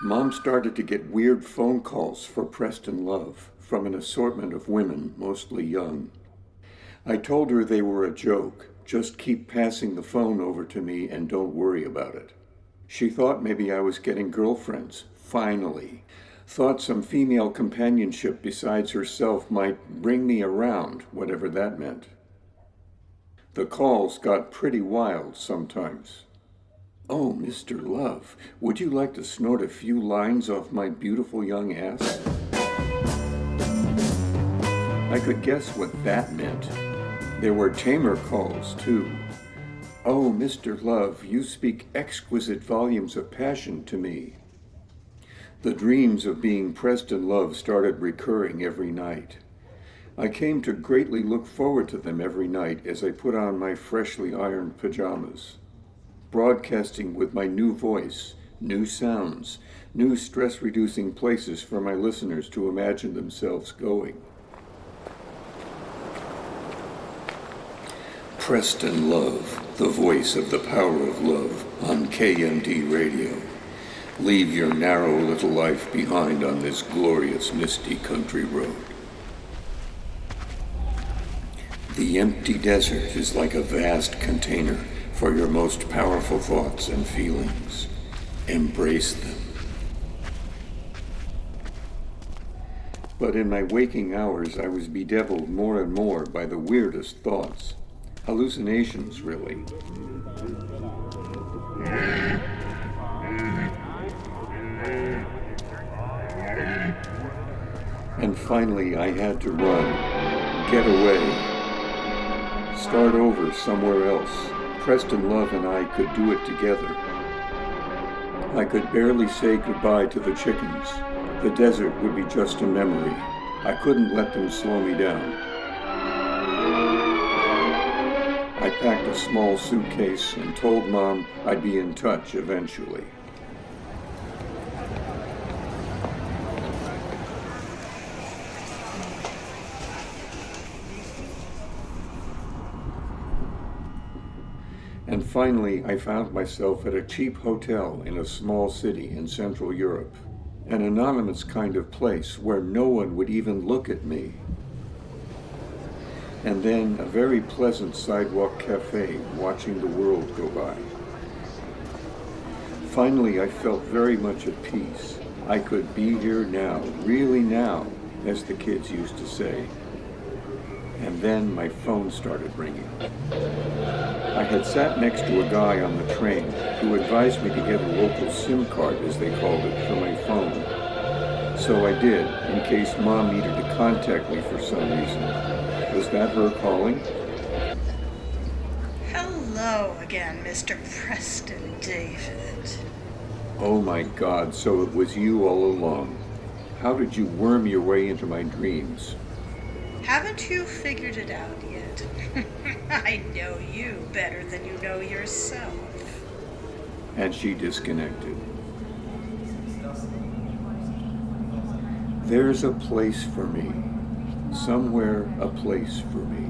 Mom started to get weird phone calls for Preston Love from an assortment of women, mostly young. I told her they were a joke. Just keep passing the phone over to me and don't worry about it. She thought maybe I was getting girlfriends, finally. Thought some female companionship besides herself might bring me around, whatever that meant. The calls got pretty wild sometimes. "Oh, Mr. Love, would you like to snort a few lines off my beautiful young ass?" I could guess what that meant. There were tamer calls, too. "Oh, Mr. Love, you speak exquisite volumes of passion to me." The dreams of being Preston Love started recurring every night. I came to greatly look forward to them every night as I put on my freshly ironed pajamas. Broadcasting with my new voice, new sounds, new stress-reducing places for my listeners to imagine themselves going. Preston Love, the voice of the power of love on KMD Radio. Leave your narrow little life behind on this glorious misty country road. The empty desert is like a vast container for your most powerful thoughts and feelings. Embrace them. But in my waking hours, I was bedeviled more and more by the weirdest thoughts. Hallucinations, really. And finally, I had to run, get away, start over somewhere else. Preston Love and I could do it together. I could barely say goodbye to the chickens. The desert would be just a memory. I couldn't let them slow me down. I packed a small suitcase and told Mom I'd be in touch eventually. And finally, I found myself at a cheap hotel in a small city in Central Europe, an anonymous kind of place where no one would even look at me. And then a very pleasant sidewalk cafe watching the world go by. Finally, I felt very much at peace. I could be here now, really now, as the kids used to say. And then my phone started ringing. I had sat next to a guy on the train who advised me to get a local SIM card, as they called it, for my phone. So I did, in case Mom needed to contact me for some reason. Was that her calling? Hello again, Mr. Preston David. Oh my God, so it was you all along. How did you worm your way into my dreams? Haven't you figured it out yet? I know you better than you know yourself. And she disconnected. There's a place for me. Somewhere a place for me.